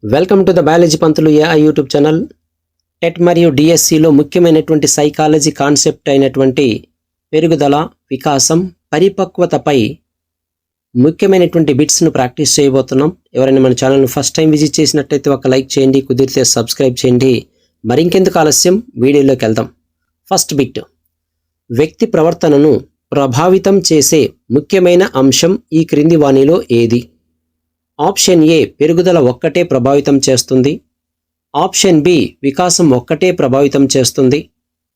Welcome to the biology Pantulu AI YouTube channel. TET మరియు డిఎస్సిలో ముఖ్యమైనటువంటి సైకాలజీ కాన్సెప్ట్ అయినటువంటి పెరుగుదల, వికాసం, పరిపక్వతపై ముఖ్యమైనటువంటి బిట్స్ను ప్రాక్టీస్ చేయబోతున్నాం. ఎవరైనా మన ఛానల్ను ఫస్ట్ టైం విజిట్ చేసినట్టయితే ఒక లైక్ చేయండి, కుదిరితే సబ్స్క్రైబ్ చేయండి. మరింకెందుకు ఆలస్యం, వీడియోలోకి వెళ్దాం. ఫస్ట్ బిట్, వ్యక్తి ప్రవర్తనను ప్రభావితం చేసే ముఖ్యమైన అంశం ఈ క్రింది వాణిలో ఏది? ఆప్షన్ ఏ, పెరుగుదల ఒక్కటే ప్రభావితం చేస్తుంది. ఆప్షన్ బి, వికాసం ఒక్కటే ప్రభావితం చేస్తుంది.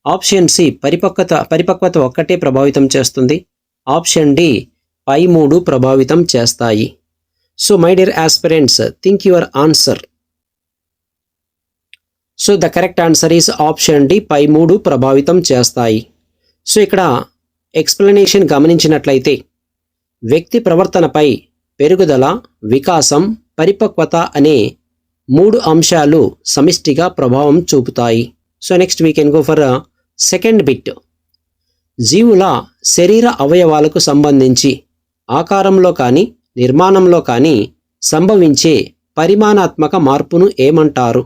ఆప్షన్ సి, పరిపక్వత ఒక్కటే ప్రభావితం చేస్తుంది. ఆప్షన్ డి, పై మూడు ప్రభావితం చేస్తాయి. So my dear aspirants, think your answer. So the correct answer is option D, పై మూడు ప్రభావితం చేస్తాయి. సో ఇక్కడ ఎక్స్ప్లెనేషన్ గమనించినట్లయితే వ్యక్తి ప్రవర్తనపై పెరుగుదల, వికాసం, పరిపక్వత అనే మూడు అంశాలు సమిష్టిగా ప్రభావం చూపుతాయి. So next we can go for second bit. జీవుల శరీర అవయవాలకు సంబంధించి ఆకారంలో కానీ నిర్మాణంలో కానీ సంభవించే పరిమాణాత్మక మార్పును ఏమంటారు?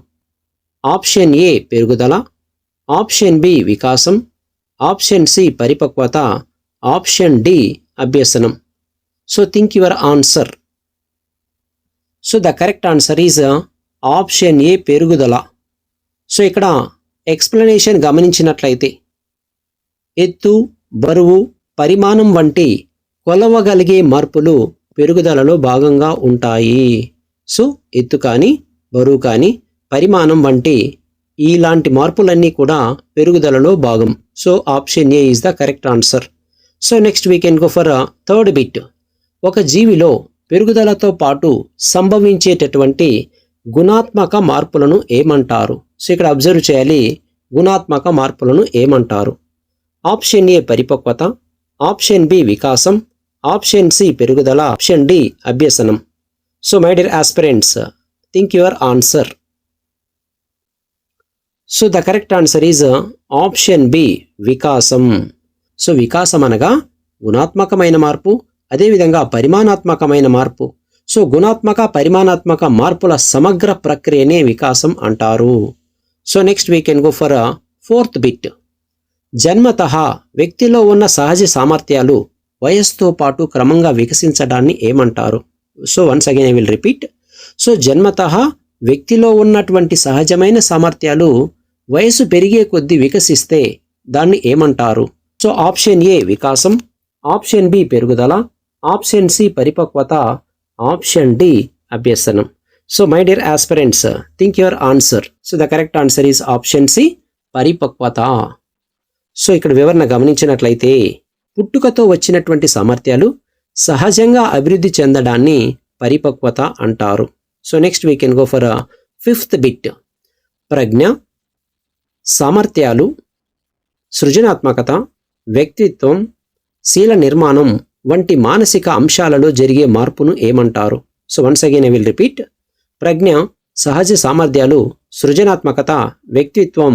ఆప్షన్ ఏ, పెరుగుదల. ఆప్షన్ బి, వికాసం. ఆప్షన్ సి, పరిపక్వత. ఆప్షన్ డి, అభ్యసనం. So think your answer. So the correct answer is option A, పెరుగుదల. సో ఇక్కడ ఎక్స్ప్లెనేషన్ గమనించినట్లయితే ఎత్తు, బరువు, పరిమాణం వంటి కొలవగలిగే మార్పులు పెరుగుదలలో భాగంగా ఉంటాయి. సో ఎత్తు కానీ, బరువు కానీ, పరిమాణం వంటి ఇలాంటి మార్పులన్నీ కూడా పెరుగుదలలో భాగం. So option A is the correct answer. So next we can go for third bit. ఒక జీవిలో పెరుగుదలతో పాటు సంభవించేటటువంటి గుణాత్మక మార్పులను ఏమంటారు? సో ఇక్కడ అబ్జర్వ్ చేయాలి, గుణాత్మక మార్పులను ఏమంటారు? ఆప్షన్ ఏ, పరిపక్వత. ఆప్షన్ బి, వికాసం. ఆప్షన్ సి, పెరుగుదల. ఆప్షన్ డి, అభ్యసనం. So my dear aspirants, think your answer. So the correct answer is option B, వికాసం. సో వికాసం అనగా గుణాత్మకమైన మార్పు, అదేవిధంగా పరిమాణాత్మకమైన మార్పు. సో గుణాత్మక, పరిమాణాత్మక మార్పుల సమగ్ర ప్రక్రియనే వికాసం అంటారు. So next we can go for fourth bit. జన్మతః వ్యక్తిలో ఉన్న సహజ సామర్థ్యాలు వయస్సుతో పాటు క్రమంగా వికసించడాన్ని ఏమంటారు? So once again I will repeat. So జన్మతః వ్యక్తిలో ఉన్నటువంటి సహజమైన సామర్థ్యాలు వయసు పెరిగే కొద్దీ వికసిస్తే దాన్ని ఏమంటారు? సో ఆప్షన్ ఏ, వికాసం. ఆప్షన్ బి, పెరుగుదల. ఆప్షన్ సి, పరిపక్వత. ఆప్షన్ డి, అభ్యసనం. So my dear aspirants, think your answer. So the correct answer is option C, పరిపక్వత. సో ఇక్కడ వివరణ గమనించినట్లయితే పుట్టుకతో వచ్చినటువంటి సామర్థ్యాలు సహజంగా అభివృద్ధి చెందడాన్ని పరిపక్వత అంటారు. So next we can go for fifth bit. ప్రజ్ఞ, సామర్థ్యాలు, సృజనాత్మకత, వ్యక్తిత్వం, శీల నిర్మాణం వంటి మానసిక అంశాలలో జరిగే మార్పును ఏమంటారు? So once again I will repeat. ప్రజ్ఞ, సహజ సామర్థ్యాలు, సృజనాత్మకత, వ్యక్తిత్వం,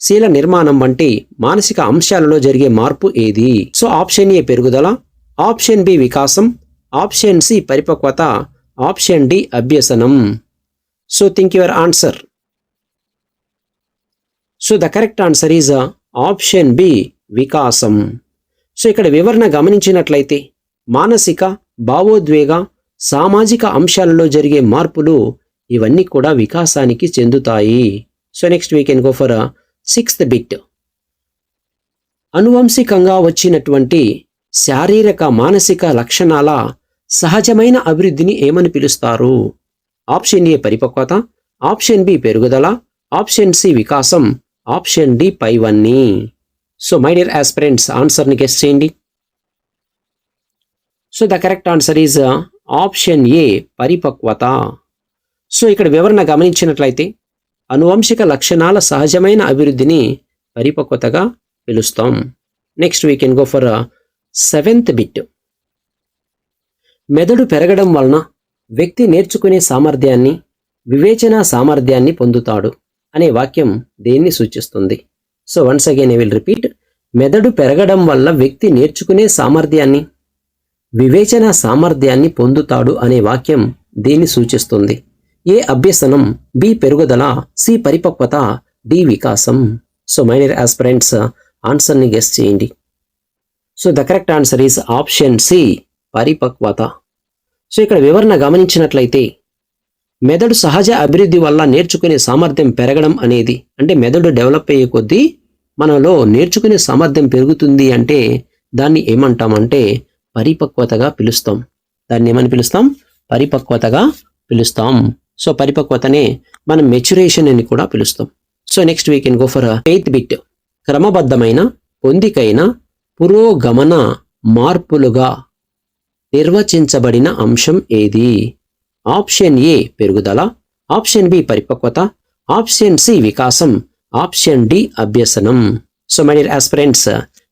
శీల నిర్మాణం వంటి మానసిక అంశాలలో జరిగే మార్పు ఏది? సో ఆప్షన్ ఏ, పెరుగుదల. ఆప్షన్ బి, వికాసం. ఆప్షన్ సి, పరిపక్వత. ఆప్షన్ డి, అభ్యసనం. So think your answer. So the correct answer is option B, వికాసం. సో ఇక్కడ వివరణ గమనించినట్లయితే మానసిక, భావోద్వేగ, సామాజిక అంశాలలో జరిగే మార్పులు ఇవన్నీ కూడా వికాసానికి చెందుతాయి. So next we can go for sixth bit. అనువంశికంగా వచ్చినటువంటి శారీరక, మానసిక లక్షణాల సహజమైన అభివృద్ధిని ఏమని పిలుస్తారు? ఆప్షన్ ఏ, పరిపక్వత. ఆప్షన్ బి, పెరుగుదల. ఆప్షన్ సి, వికాసం. ఆప్షన్ డి, పైవన్నీ. సో మై డియర్ ఆస్పిరెంట్స్, ఆన్సర్ని గెస్ చేయండి. So the correct answer is option A, పరిపక్వత. సో ఇక్కడ వివరణ గమనించినట్లయితే అనువంశిక లక్షణాల సహజమైన అభివృద్ధిని పరిపక్వతగా పిలుస్తాం. Next we can go for seventh bit. మెదడు పెరగడం వలన వ్యక్తి నేర్చుకునే సామర్థ్యాన్ని, వివేచన సామర్థ్యాన్ని పొందుతాడు అనే వాక్యం దేన్ని సూచిస్తుంది? So once again I will repeat. మెదడు పెరగడం వల్ల వ్యక్తి నేర్చుకునే సామర్థ్యాన్ని, వివేచన సామర్థ్యాన్ని పొందుతాడు అనే వాక్యం దీన్ని సూచిస్తుంది? ఏ అభ్యసనం, బి పెరుగుదల, సి పరిపక్వత, డి వికాసం. సో మై డియర్ ఆస్పిరెంట్స్, ఆన్సర్ని గెస్ చేయండి. So the correct answer is option C, పరిపక్వత. సో ఇక్కడ వివరణ గమనించినట్లయితే మెదడు సహజ అభివృద్ధి వల్ల నేర్చుకునే సామర్థ్యం పెరగడం అనేది, అంటే మెదడు డెవలప్ అయ్యే కొద్దీ మనలో నేర్చుకునే సామర్థ్యం పెరుగుతుంది అంటే దాన్ని ఏమంటామంటే పరిపక్వతగా పిలుస్తాం. దాన్ని ఏమని పిలుస్తాం? పరిపక్వతగా పిలుస్తాం. సో పరిపక్వతనే మనం మెచ్యురేషన్ అని కూడా పిలుస్తాం. So next we can go for 8th bit. క్రమబద్ధమైన, పొందికైన, పురోగమన మార్పులుగా నిర్వచించబడిన అంశం ఏది? ఆప్షన్ ఏ పెరుగుదల, ఆప్షన్ బి పరిపక్వత, ఆప్షన్ సి వికాసం, ఆప్షన్ డి అభ్యసనం. So my dear aspirants,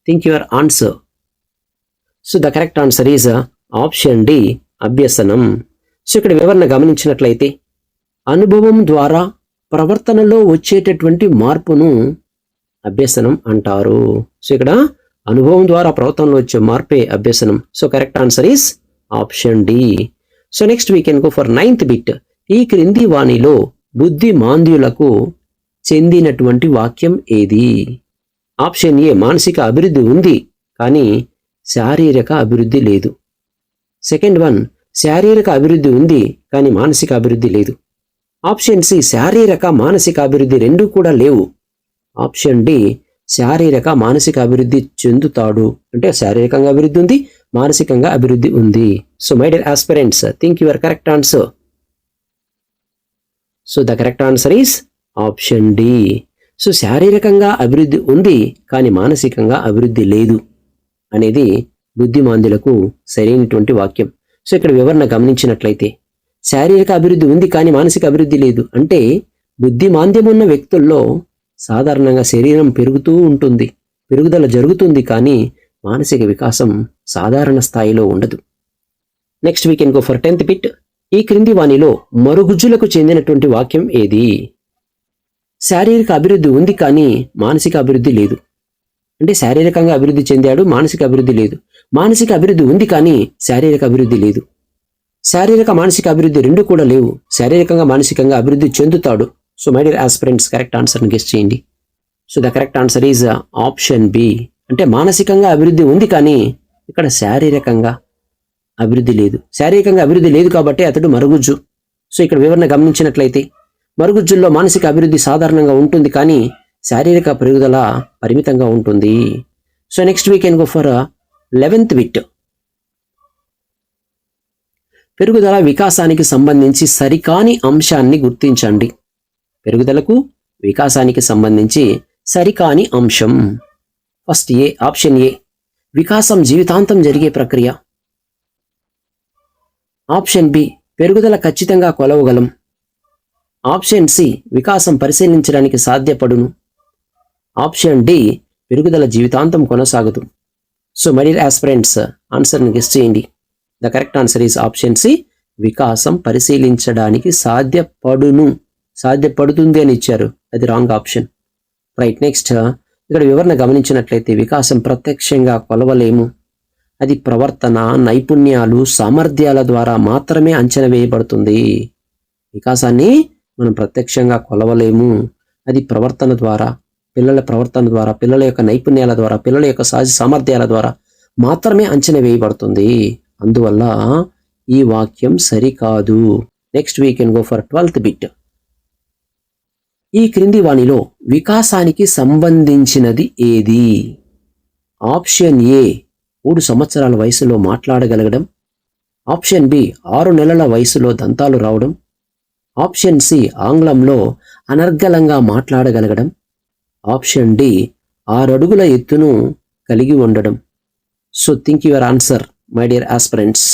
think your answer. So the correct answer is option D, అభ్యసనం. సో ఇక్కడ వివరణ గమనించినట్లయితే అనుభవం ద్వారా ప్రవర్తనలో వచ్చేటటువంటి మార్పును అభ్యసనం అంటారు. సో ఇక్కడ అనుభవం ద్వారా ప్రవర్తనలో వచ్చే మార్పే అభ్యసనం. So correct answer is option D. So next we can go for 9th bit. ఈ క్రింది వాణిలో బుద్ధిమాంద్యులకు చెందినటువంటి వాక్యం ఏది? ఆప్షన్ ఏ మానసిక అభివృద్ధి ఉంది కానీ శారీరక అభివృద్ధి లేదు. సెకండ్ వన్, శారీరక అభివృద్ధి ఉంది కానీ మానసిక అభివృద్ధి లేదు. ఆప్షన్ సి, శారీరక మానసిక అభివృద్ధి రెండూ కూడా లేవు. ఆప్షన్ డి, శారీరక మానసిక అభివృద్ధి చెందుతాడు, అంటే శారీరకంగా అభివృద్ధి ఉంది, మానసికంగా అభివృద్ధి ఉంది. So my dear aspirants, think your correct answer. So the correct answer is option D. So శారీరకంగా అభివృద్ధి ఉంది కానీ మానసికంగా అభివృద్ధి లేదు అనేది బుద్ధిమాంద్యులకు సరైనటువంటి వాక్యం. సో ఇక్కడ వివరణ గమనించినట్లయితే శారీరక అభివృద్ధి ఉంది కానీ మానసిక అభివృద్ధి లేదు అంటే బుద్ధిమాంద్యం ఉన్న వ్యక్తుల్లో సాధారణంగా శరీరం పెరుగుతూ ఉంటుంది, పెరుగుదల జరుగుతుంది కానీ మానసిక వికాసం సాధారణ స్థాయిలో ఉండదు. Next we can go for 10th bit. ఈ క్రింది వాణిలో మరుగుజ్జులకు చెందినటువంటి వాక్యం ఏది? శారీరక అభివృద్ధి ఉంది కానీ మానసిక అభివృద్ధి లేదు, అంటే శారీరకంగా అభివృద్ధి చెందాడు, మానసిక అభివృద్ధి లేదు. మానసిక అభివృద్ధి ఉంది కానీ శారీరక అభివృద్ధి లేదు. శారీరక మానసిక అభివృద్ధి రెండు కూడా లేవు, శారీరకంగా మానసికంగా అభివృద్ధి చెందుతాడు. So my dear aspirants, correct ఆన్సర్ని గెస్ చేయండి. So the correct answer is option B, అంటే మానసికంగా అభివృద్ధి ఉంది కానీ ఇక్కడ శారీరకంగా అభివృద్ధి లేదు. శారీరకంగా అభివృద్ధి లేదు కాబట్టి అతడు మరుగుజ్జు. సో ఇక్కడ వివరణ గమనించినట్లయితే మరుగుజ్జుల్లో మానసిక అభివృద్ధి సాధారణంగా ఉంటుంది కానీ శారీరక పెరుగుదల పరిమితంగా ఉంటుంది. So next we can go for 11th bit. పెరుగుదల వికాసానికి సంబంధించి సరికాని అంశాన్ని గుర్తించండి. పెరుగుదలకు వికాసానికి సంబంధించి సరికాని అంశం. ఫస్ట్ ఏ, ఆప్షన్ ఏ, వికాసం జీవితాంతం జరిగే ప్రక్రియ. ఆప్షన్ బి, పెరుగుదల ఖచ్చితంగా కొలవగలం. ఆప్షన్ సి, వికాసం పరిశీలించడానికి సాధ్యపడును. ఆప్షన్ డి, పెరుగుదల జీవితాంతం కొనసాగదు. సో మై డియర్ ఆస్పిరెంట్స్, ఆన్సర్ని గెస్ చేయండి. The correct answer is option C, వికాసం పరిశీలించడానికి సాధ్యపడుతుంది అని ఇచ్చారు, అది రాంగ్ ఆప్షన్. రైట్. నెక్స్ట్ ఇక్కడ వివరణ గమనించినట్లయితే వికాసం ప్రత్యక్షంగా కొలవలేము, అది ప్రవర్తన, నైపుణ్యాలు, సామర్థ్యాల ద్వారా మాత్రమే అంచనా వేయబడుతుంది. వికాసాన్ని మనం ప్రత్యక్షంగా కొలవలేము, అది ప్రవర్తన ద్వారా, పిల్లల ప్రవర్తన ద్వారా, పిల్లల యొక్క నైపుణ్యాల ద్వారా, పిల్లల యొక్క సహజ సామర్థ్యాల ద్వారా మాత్రమే అంచనా వేయబడుతుంది. అందువల్ల ఈ వాక్యం సరికాదు. Next we can go for 12th bit. ఈ క్రింది వాణిలో వికాసానికి సంబంధించినది ఏది? ఆప్షన్ ఏ, 3 సంవత్సరాల వయసులో మాట్లాడగలగడం. ఆప్షన్ బి, 6 నెలల వయసులో దంతాలు రావడం. ఆప్షన్ సి, ఆంగ్లంలో అనర్గళంగా మాట్లాడగలగడం. ఆప్షన్ డి, 6 అడుగుల ఎత్తును కలిగి ఉండడం. So think your answer, my dear aspirants.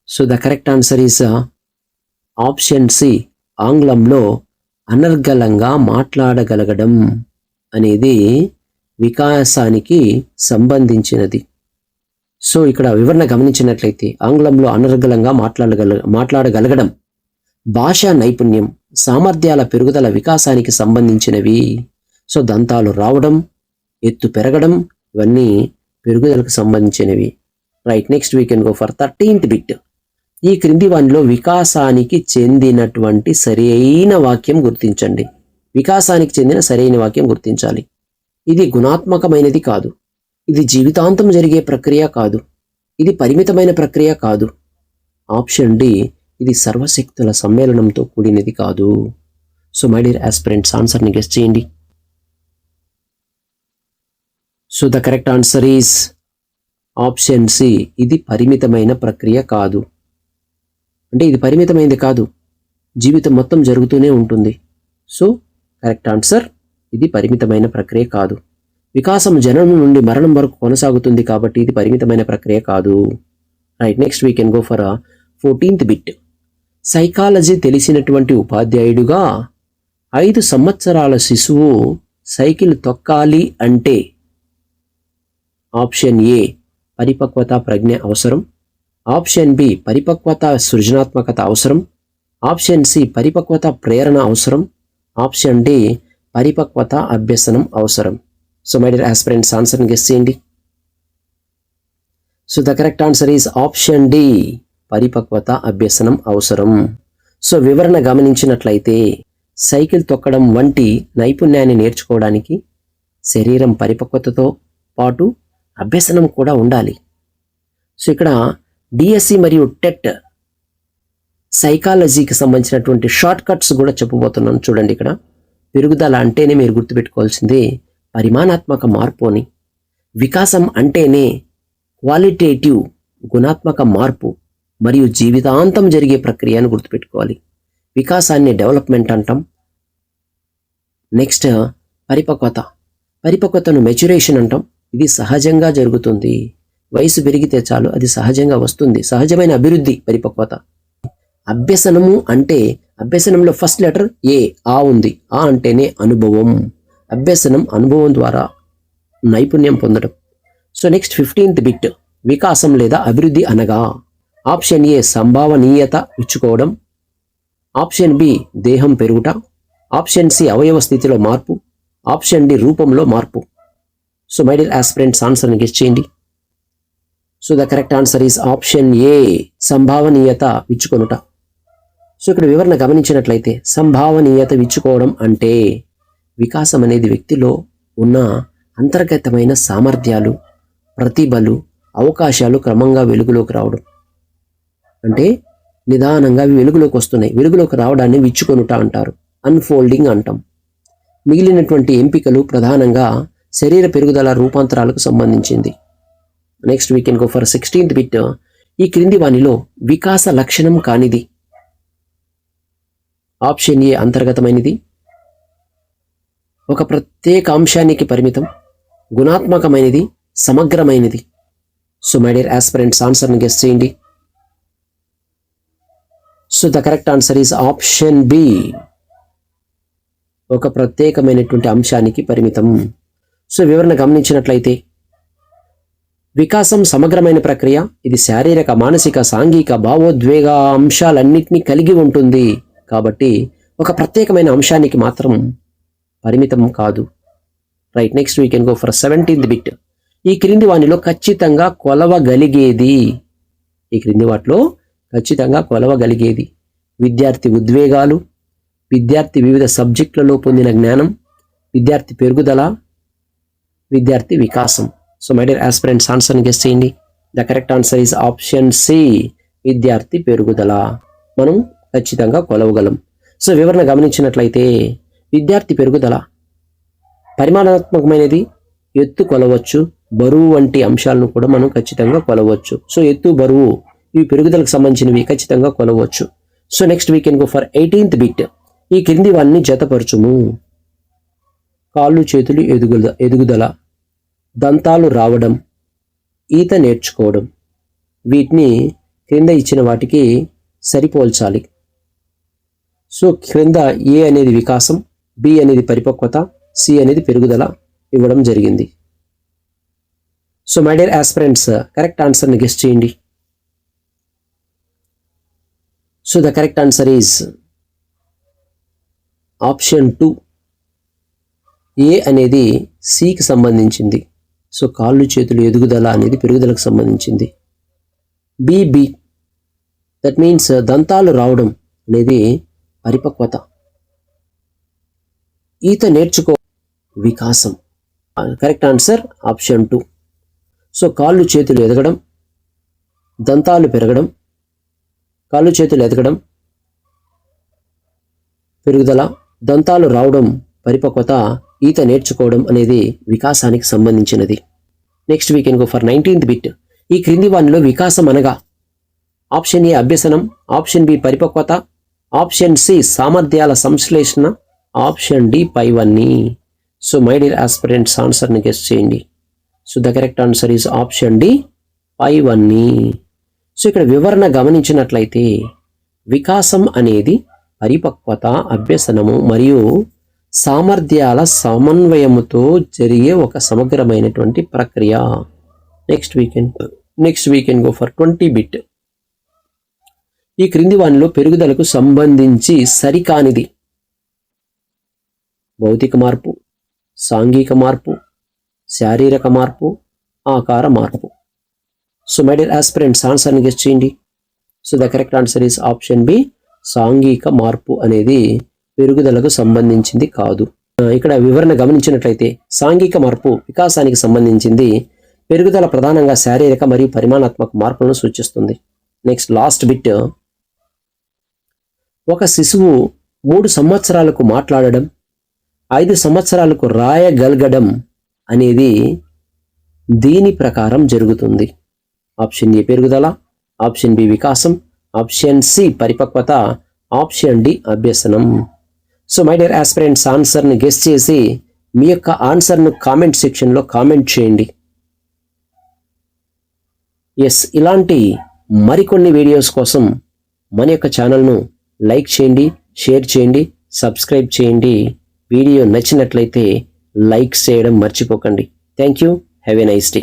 So the correct answer is option C, ఆంగ్లంలో అనర్గళంగా మాట్లాడగలగడం అనేది వికాసానికి సంబంధించినది. సో ఇక్కడ వివరణ గమనించినట్లయితే ఆంగ్లంలో అనర్గళంగా మాట్లాడగలగడం భాషా నైపుణ్యం, సామర్థ్యాల పెరుగుదల వికాసానికి సంబంధించినవి. సో దంతాలు రావడం, ఎత్తు పెరగడం, ఇవన్నీ పెరుగుదలకు సంబంధించినవి. Right. Next we can go for 13th bit. ఈ క్రింది వానిలో వికాసానికి చెందినటువంటి సరైన వాక్యం గుర్తించండి. వికాసానికి చెందిన సరైన వాక్యం గుర్తించాలి. ఇది గుణాత్మకమైనది కాదు. ఇది జీవితాంతం జరిగే ప్రక్రియ కాదు. ఇది పరిమితమైన ప్రక్రియ కాదు. ఆప్షన్ డి, ఇది సర్వశక్తుల సమ్మేళనంతో కూడినది కాదు. సో మై డియర్ ఆస్పిరెంట్స్, ఆన్సర్ని గెస్ చేయండి. So the correct answer is option C, ఇది పరిమితమైన ప్రక్రియ కాదు. అంటే ఇది పరిమితమైనది కాదు, జీవితం మొత్తం జరుగుతూనే ఉంటుంది. సో కరెక్ట్ ఆన్సర్, ఇది పరిమితమైన ప్రక్రియ కాదు. వికాసం జననం నుండి మరణం వరకు కొనసాగుతుంది కాబట్టి ఇది పరిమితమైన ప్రక్రియ కాదు. Right, next we can go for 14th bit. Psychology తెలిసినటువంటి ఉపాధ్యాయుడుగా 5 సంవత్సరాల శిశువు సైకిల్ తొక్కాలి అంటే ఆప్షన్ ఏ, పరిపక్వత ప్రజ్ఞ అవసరం. ఆప్షన్ బి, పరిపక్వత సృజనాత్మకత అవసరం. ఆప్షన్ సి, పరిపక్వత ప్రేరణ అవసరం. ఆప్షన్ డి, పరిపక్వత అభ్యసనం అవసరం. సో మై డియర్ ఆస్పిరెంట్స్, ఆన్సర్ని గెస్ చేయండి. So the correct answer is option D, పరిపక్వత అభ్యసనం అవసరం. సో వివరణ గమనించినట్లయితే సైకిల్ తొక్కడం వంటి నైపుణ్యాన్ని నేర్చుకోవడానికి శరీరం పరిపక్వతతో పాటు అభ్యసనం కూడా ఉండాలి. సో ఇక్కడ డిఎస్సి మరియు టెట్ సైకాలజీకి సంబంధించినటువంటి షార్ట్ కట్స్ కూడా చెప్పబోతున్నాను. చూడండి, ఇక్కడ పెరుగుదల అంటేనే మీరు గుర్తుపెట్టుకోవాల్సింది పరిమాణాత్మక మార్పు అని. వికాసం అంటేనే క్వాలిటేటివ్ గుణాత్మక మార్పు మరియు జీవితాంతం జరిగే ప్రక్రియను గుర్తుపెట్టుకోవాలి. వికాసాన్ని డెవలప్మెంట్ అంటాం. నెక్స్ట్ పరిపక్వతను మెచ్యురేషన్ అంటాం. ఇది సహజంగా జరుగుతుంది. వయసు పెరిగితే చాలు అది సహజంగా వస్తుంది. సహజమైన అభివృద్ధి పరిపక్వత. అభ్యసనము అంటే అభ్యసనంలో ఫస్ట్ లెటర్ ఏ, ఆ ఉంది. ఆ అంటేనే అనుభవం. అభ్యసనం అనుభవం ద్వారా నైపుణ్యం పొందడం. So next 15th bit. వికాసం లేదా అభివృద్ధి అనగా ఆప్షన్ ఏ, సంభావనీయత ఇచ్చుకోవడం. ఆప్షన్ బి, దేహం పెరుగుట. ఆప్షన్ సి, అవయవ స్థితిలో మార్పు. ఆప్షన్ డి, రూపంలో మార్పు. సో మై డియర్ ఆస్పిరెంట్స్, ఆన్సర్ని గెస్ చేయండి. So the correct answer is option A, సంభావనీయత విచ్చుకొనుట. సో ఇక్కడ వివరణ గమనించినట్లయితే సంభావనీయత విచ్చుకోవడం అంటే వికాసం అనేది వ్యక్తిలో ఉన్న అంతర్గతమైన సామర్థ్యాలు, ప్రతిభలు, అవకాశాలు క్రమంగా వెలుగులోకి రావడం. అంటే నిదానంగా అవి వెలుగులోకి వస్తున్నాయి. వెలుగులోకి రావడాన్ని విచ్చుకొనుట అంటారు, అన్ఫోల్డింగ్ అంటాం. మిగిలినటువంటి ఎంపికలు ప్రధానంగా శరీర పెరుగుదల, రూపాంతరాలకు సంబంధించింది. Next we can go for 16th bit. ఈ క్రింది వానిలో వికాస లక్షణం కానిది ఆప్షన్ ఏ, అంతర్గతమైనది, ఒక ప్రత్యేక అంశానికి పరిమితం, గుణాత్మకమైనది, సమగ్రమైనది. సో మై డియర్ ఆస్పిరెంట్స్, ఆన్సర్ని గెస్ చేయండి. So the correct answer is option B, ఒక ప్రత్యేకమైనటువంటి అంశానికి పరిమితం. సో వివరణ గమనించినట్లయితే వికాసం సమగ్రమైన ప్రక్రియ. ఇది శారీరక, మానసిక, సాంఘిక, భావోద్వేగ అంశాలన్నింటినీ కలిగి ఉంటుంది. కాబట్టి ఒక ప్రత్యేకమైన అంశానికి మాత్రం పరిమితం కాదు. Right, next we can go for 17th bit. ఈ క్రింది వాటిలో ఖచ్చితంగా కొలవగలిగేది. ఈ క్రింది వాటిలో ఖచ్చితంగా కొలవగలిగేది విద్యార్థి ఉద్వేగాలు, విద్యార్థి వివిధ సబ్జెక్టులలో పొందిన జ్ఞానం, విద్యార్థి పెరుగుదల, విద్యార్థి వికాసం. సో మై డియర్ ఆస్పిరెంట్స్, ఆన్సర్ని గెస్ చేయండి. The correct answer is option C, విద్యార్థి పెరుగుదల. మనం ఖచ్చితంగా కొలవగలం. సో వివరణ గమనించినట్లయితే విద్యార్థి పెరుగుదల పరిమాణాత్మకమైనది. ఎత్తు కొలవచ్చు, బరువు వంటి అంశాలను కూడా మనం ఖచ్చితంగా కొలవచ్చు. సో ఎత్తు, బరువు ఇవి పెరుగుదలకు సంబంధించినవి, ఖచ్చితంగా కొలవచ్చు. So next we can go for 18th bit. ఈ క్రింది వాన్ని జతపరచుము. కాళ్ళు చేతులు ఎదుగుదల, దంతాలు రావడం, ఈత నేర్చుకోవడం. వీటిని క్రింద ఇచ్చిన వాటికి సరిపోల్చాలి. సో క్రింద ఏ అనేది వికాసం, బి అనేది పరిపక్వత, సి అనేది పెరుగుదల ఇవ్వడం జరిగింది. So my dear aspirants, correct ఆన్సర్ని గెస్ చేయండి. So the correct answer is option 2. ఏ అనేది సికి సంబంధించింది. సో కాళ్ళు చేతులు ఎదుగుదల అనేది పెరుగుదలకు సంబంధించింది. బి దట్ మీన్స్ దంతాలు రావడం అనేది పరిపక్వత. ఈత నేర్చుకో వికాసం. Correct answer option 2. సో కాళ్ళు చేతులు ఎదగడం, దంతాలు పెరగడం, కాళ్ళు చేతులు ఎదగడం పెరుగుదల, దంతాలు రావడం పరిపక్వత, ఈత నేర్చుకోవడం అనేది వికాసానికి సంబంధించినది. Next we can go for 19th bit. ఈ క్రింది వానిలో వికాసం అనగా ఆప్షన్ ఏ అభ్యసనం, ఆప్షన్ బి పరిపక్వత, ఆప్షన్ సి సామర్థ్యాల సంశ్లేషణ, ఆప్షన్ డి పైవన్నీ. సో మై డియర్ ఆస్పిరెంట్స్ ఆన్సర్ని గెస్ చేయండి. So the correct answer is option D పైవన్నీ. సో ఇక్కడ వివరణ గమనించినట్లయితే వికాసం అనేది పరిపక్వత, అభ్యసనము మరియు సామర్థ్యాల సమన్వయముతో జరిగే ఒక సమగ్రమైనటువంటి ప్రక్రియ. Next we can go for 20 bit. ఈ క్రింది వానిలో పెరుగుదలకు సంబంధించి సరికానిది భౌతిక మార్పు, సాంఘిక మార్పు, శారీరక మార్పు, ఆకార మార్పు. సో మై డియర్ ఆస్పిరెంట్స్ ఆన్సర్ని గెస్ చేయండి. So the correct answer is option B సాంఘిక మార్పు అనేది పెరుగుదలకు సంబంధించింది కాదు. ఇక్కడ వివరణ గమనించినట్లయితే సాంఘిక మార్పు వికాసానికి సంబంధించింది, పెరుగుదల ప్రధానంగా శారీరక మరియు పరిమాణాత్మక మార్పులను సూచిస్తుంది. Next last bit. ఒక శిశువు 3 సంవత్సరాలకు మాట్లాడడం, 5 సంవత్సరాలకు రాయగలగడం అనేది దీని ప్రకారం జరుగుతుంది. ఆప్షన్ ఏ పెరుగుదల, ఆప్షన్ బి వికాసం, ఆప్షన్ సి పరిపక్వత, ఆప్షన్ డి అభ్యసనం. సో మై డియర్ ఆస్పిరెంట్స్ ఆన్సర్ని గెస్ చేసి మీ యొక్క ఆన్సర్ను కామెంట్ సెక్షన్లో కామెంట్ చేయండి. ఎస్, ఇలాంటి మరికొన్ని వీడియోస్ కోసం మన యొక్క ఛానల్ను లైక్ చేయండి, షేర్ చేయండి, సబ్స్క్రైబ్ చేయండి. వీడియో నచ్చినట్లయితే లైక్ చేయడం మర్చిపోకండి. Thank you. Have a nice day.